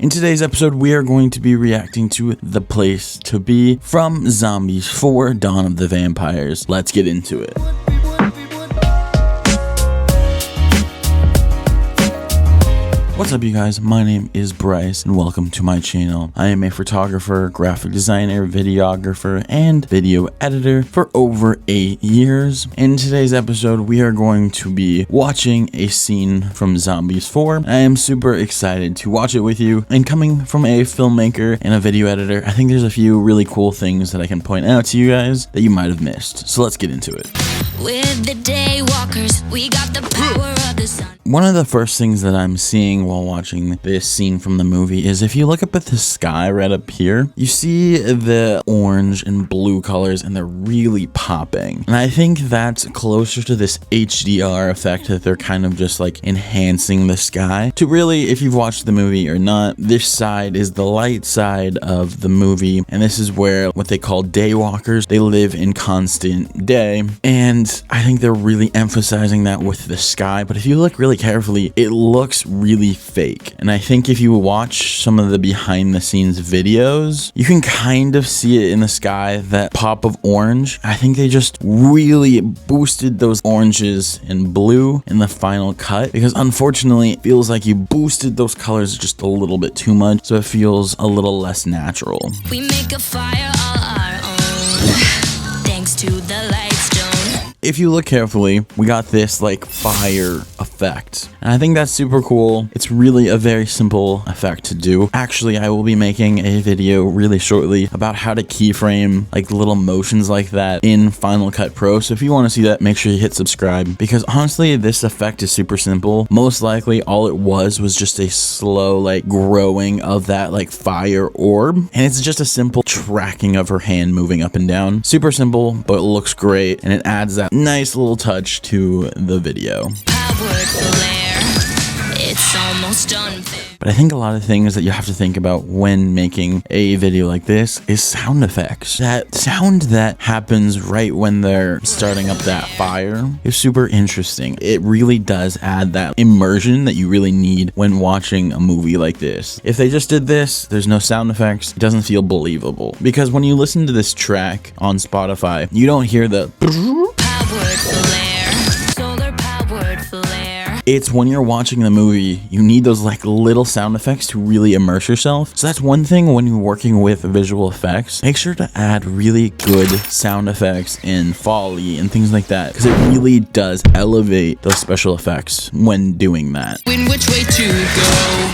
In today's episode, we are going to be reacting to The Place to Be from Zombies 4: Dawn of the Vampires. Let's get into it. What's up, you guys? My name is Bryce and welcome to my channel. I am a photographer, graphic designer, videographer, and video editor for over 8 years. In today's episode, we are going to be watching a scene from Zombies 4. I am super excited to watch it with you, and coming from a filmmaker and a video editor, I think there's a few really cool things that I can point out to you guys that you might have missed. So let's get into it. With the daywalkers, we got the power of the sun. One of the first things that I'm seeing while watching this scene from the movie is if you look up at the sky right up here, you see the orange and blue colors and they're really popping. And I think that's closer to this HDR effect that they're kind of just like enhancing the sky to really, if you've watched the movie or not, this side is the light side of the movie. And this is where what they call daywalkers, they live in constant day. And I think they're really emphasizing that with the sky. But if you look really carefully, it looks really fake. And I think if you watch some of the behind the scenes videos, you can kind of see it in the sky, that pop of orange. I think they just really boosted those oranges and blue in the final cut, because unfortunately it feels like you boosted those colors just a little bit too much, so it feels a little less natural. We make a fire all our own, thanks to the light stone. If you look carefully, we got this like fire effect. And I think that's super cool. It's really a very simple effect to do. Actually, I will be making a video really shortly about how to keyframe like little motions like that in Final Cut Pro. So if you want to see that, make sure you hit subscribe, because honestly, this effect is super simple. Most likely all it was just a slow like growing of that like fire orb. And it's just a simple tracking of her hand moving up and down. Super simple, but it looks great. And it adds that nice little touch to the video. It's almost unfair. But I think a lot of things that you have to think about when making a video like this is sound effects. That sound that happens right when they're starting up that fire is super interesting. It really does add that immersion that you really need when watching a movie like this. If they just did this, there's no sound effects, it doesn't feel believable. Because when you listen to this track on Spotify, you don't hear the It's when you're watching the movie, you need those like little sound effects to really immerse yourself. So that's one thing when you're working with visual effects. Make sure to add really good sound effects and Foley and things like that, because it really does elevate those special effects when doing that. In which way to go,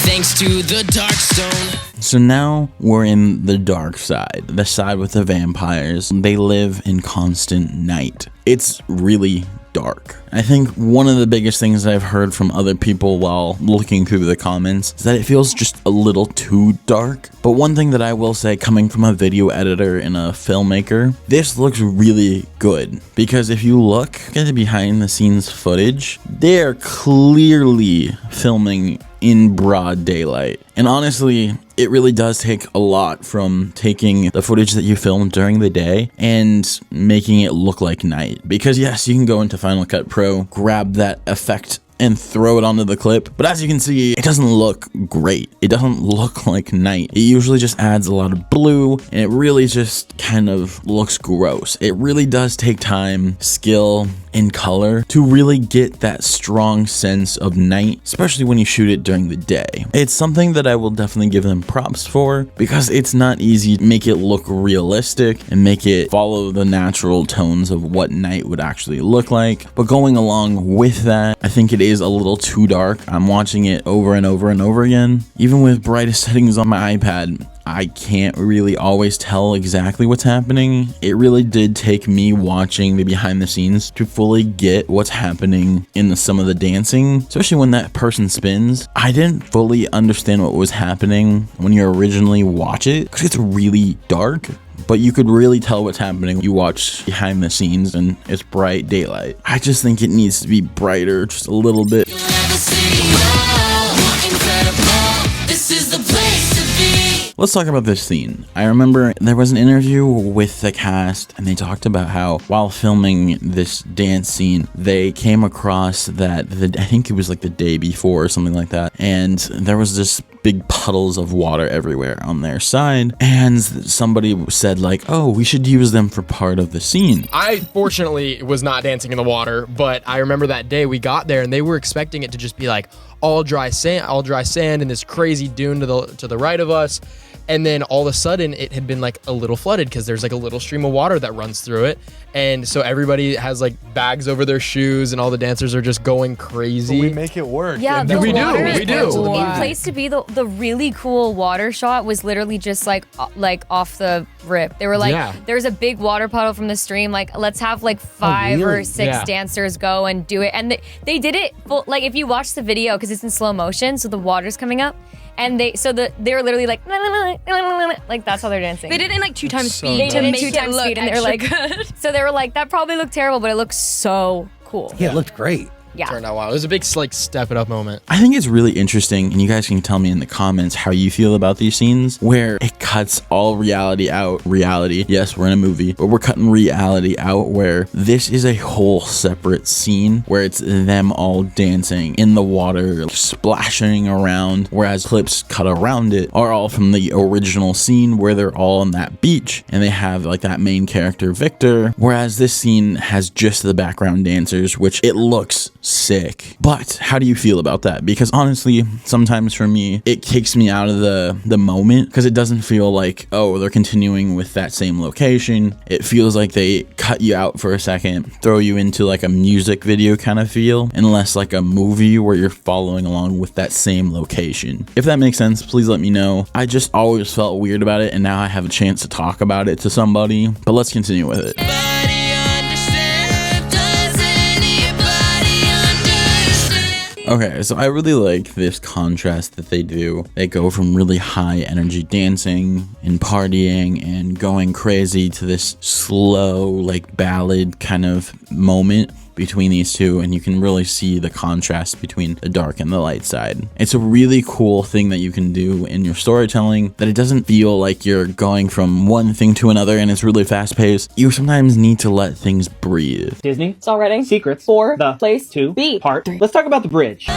thanks to the dark stone. So now we're in the dark side, the side with the vampires. They live in constant night. It's really dark. I think one of the biggest things that I've heard from other people while looking through the comments is that it feels just a little too dark. But one thing that I will say, coming from a video editor and a filmmaker, this looks really good, because if you look at the behind the scenes footage, they're clearly filming in broad daylight. And honestly, it really does take a lot from taking the footage that you filmed during the day and making it look like night. Because yes, you can go into Final Cut Pro, grab that effect and throw it onto the clip, but as you can see, it doesn't look great. It doesn't look like night. It usually just adds a lot of blue, and it really just kind of looks gross. It really does take time, skill, and color to really get that strong sense of night, especially when you shoot it during the day. It's something that I will definitely give them props for, because it's not easy to make it look realistic and make it follow the natural tones of what night would actually look like. But going along with that, I think it is a little too dark. I'm watching it over and over and over again. Even with brightest settings on my iPad, I can't really always tell exactly what's happening. It really did take me watching the behind the scenes to fully get what's happening in some of the dancing, especially when that person spins. I didn't fully understand what was happening when you originally watch it, because it's really dark. But you could really tell what's happening when you watch behind the scenes and it's bright daylight. I just think it needs to be brighter just a little bit. let's talk about this scene. I remember there was an interview with the cast and they talked about how while filming this dance scene, they came across that I think it was like the day before or something like that, and there was this big puddles of water everywhere on their side, and somebody said like, oh, we should use them for part of the scene. I fortunately was not dancing in the water, but I remember that day we got there and they were expecting it to just be like all dry sand and this crazy dune to the right of us. And then all of a sudden it had been like a little flooded because there's like a little stream of water that runs through it. And so everybody has like bags over their shoes and all the dancers are just going crazy. But we make it work. Yeah, And the we do, water we do. The main place to be, the really cool water shot was literally just like off the rip. They were like, Yeah. there's a big water puddle from the stream. Like, let's have like 5 or 6 Yeah. dancers go and do it. And they did it full, like if you watch the video, because it's in slow motion, so the water's coming up. And they were literally like, like that's how they're dancing. They did it in like 2 times so speed They to did it make 2 it times look speed, and they were extra like, good. so they were like, that probably looked terrible, but it looks so cool. Yeah, it looked great. Yeah. Turned out wow. It was a big like step it up moment. I think it's really interesting, and you guys can tell me in the comments how you feel about these scenes where it cuts all reality out. Reality, yes, we're in a movie, but we're cutting reality out, where this is a whole separate scene where it's them all dancing in the water, splashing around, whereas clips cut around it are all from the original scene where they're all on that beach and they have like that main character Victor, whereas this scene has just the background dancers, which it looks sick. But how do you feel about that? Because honestly, sometimes for me, it kicks me out of the moment because it doesn't feel like, oh, they're continuing with that same location. It feels like they cut you out for a second, throw you into like a music video kind of feel, unless like a movie where you're following along with that same location. If that makes sense, please let me know. I just always felt weird about it, and now I have a chance to talk about it to somebody. But let's continue with it. Okay, so I really like this contrast that they do. They go from really high energy dancing and partying and going crazy to this slow, like ballad kind of moment between these two, and you can really see the contrast between the dark and the light side. It's a really cool thing that you can do in your storytelling, that it doesn't feel like you're going from one thing to another and it's really fast paced. You sometimes need to let things breathe. Disney, It's all ready. secrets, For the place to be. part. Let's talk about the bridge.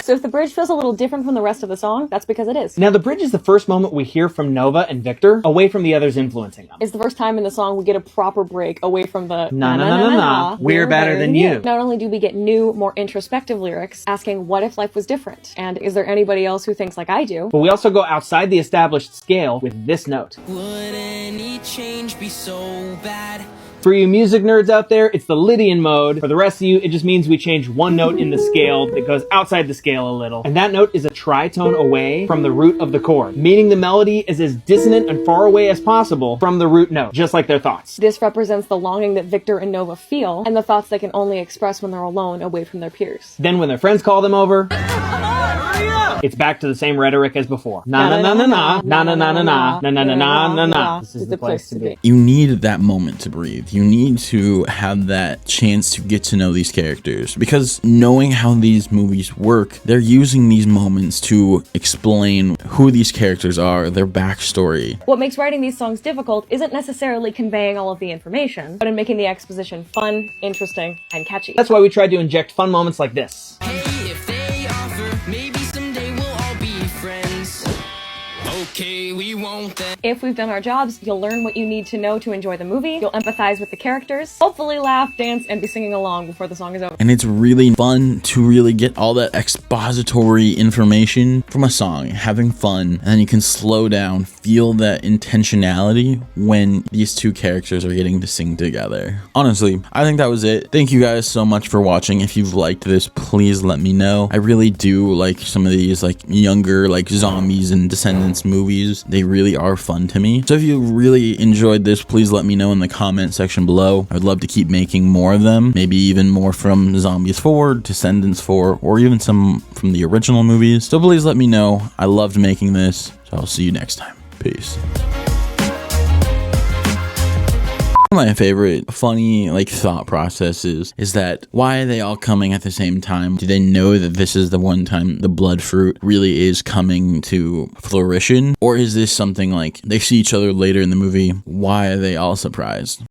So if the bridge feels a little different from the rest of the song, that's because it is. Now, the bridge is the first moment we hear from Nova and Victor, away from the others influencing them. It's the first time in the song we get a proper break away from the Na. We're better than you. Not only do we get new, more introspective lyrics asking what if life was different, and is there anybody else who thinks like I do? But we also go outside the established scale with this note. Would any change be so bad? For you music nerds out there, it's the Lydian mode. For the rest of you, it just means we change one note in the scale that goes outside the scale a little. And that note is a tritone away from the root of the chord, meaning the melody is as dissonant and far away as possible from the root note, just like their thoughts. This represents the longing that Victor and Nova feel, and the thoughts they can only express when they're alone, away from their peers. Then when their friends call them over, it's back to the same rhetoric as before. Na na na na na, na na na na na, na na na na na na. This is the place to be. You need that moment to breathe. You need to have that chance to get to know these characters, because knowing how these movies work, they're using these moments to explain who these characters are, their backstory. What makes writing these songs difficult isn't necessarily conveying all of the information, but in making the exposition fun, interesting, and catchy. That's why we tried to inject fun moments like this. Hey, if they offer, maybe someday we'll all be friends. Okay, we won't then. If we've done our jobs, you'll learn what you need to know to enjoy the movie, you'll empathize with the characters, hopefully laugh, dance, and be singing along before the song is over. And it's really fun to really get all that expository information from a song, having fun, and then you can slow down, feel that intentionality when these two characters are getting to sing together. Honestly, I think that was it. Thank you guys so much for watching. If you've liked this, please let me know. I really do like some of these like younger like zombies and Descendants movies. They really are fun to me. So if you really enjoyed this, please let me know in the comment section below. I would love to keep making more of them, maybe even more from Zombies 4, Descendants 4, or even some from the original movies. So please let me know. I loved making this, so I'll see you next time. Peace. One of my favorite funny like thought processes is that why are they all coming at the same time? Do they know that this is the one time the blood fruit really is coming to fruition? Or is this something like they see each other later in the movie? Why are they all surprised?